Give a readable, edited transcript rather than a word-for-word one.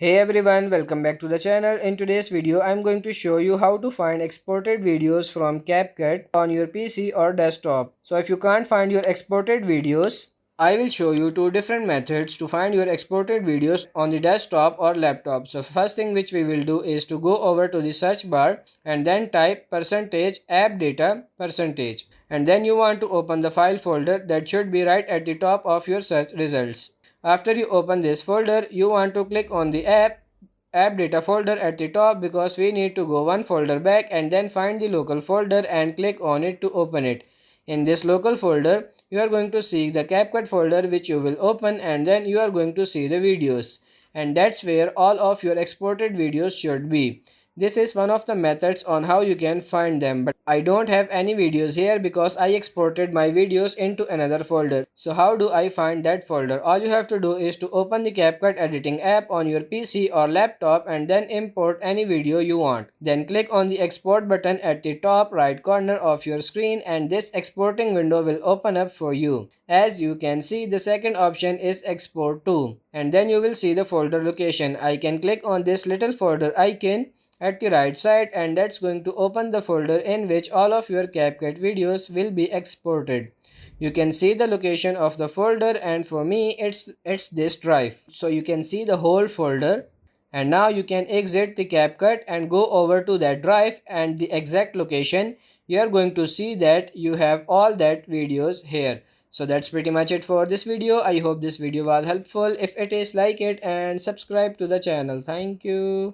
Hey everyone, welcome back to the channel. In today's video, I'm going to show you how to find exported videos from CapCut on your PC or desktop. So if you can't find your exported videos, I will show you two different methods to find your exported videos on the desktop or laptop. So first thing which we will do is to go over to the search bar and then type percentage app data percentage. And then you want to open the file folder that should be right at the top of your search results. After you open this folder, you want to click on the app data folder at the top because we need to go one folder back and then find the local folder and click on it to open it. In this local folder, you are going to see the CapCut folder which you will open, and then you are going to see the videos. And that's where all of your exported videos should be. This is one of the methods on how you can find them, but I don't have any videos here because I exported my videos into another folder. So how do I find that folder? All you have to do is to open the CapCut editing app on your PC or laptop and then import any video you want. Then click on the export button at the top right corner of your screen and this exporting window will open up for you. As you can see, the second option is export to, and then you will see the folder location. I can click on this little folder icon at the right side, and that's going to open the folder in which all of your CapCut videos will be exported. You can see the location of the folder, and for me it's this drive. So you can see the whole folder, and now you can exit the CapCut and go over to that drive and the exact location. You are going to see that you have all that videos here. So that's pretty much it for this video. I hope this video was helpful. If it is, like it and subscribe to the channel. Thank you.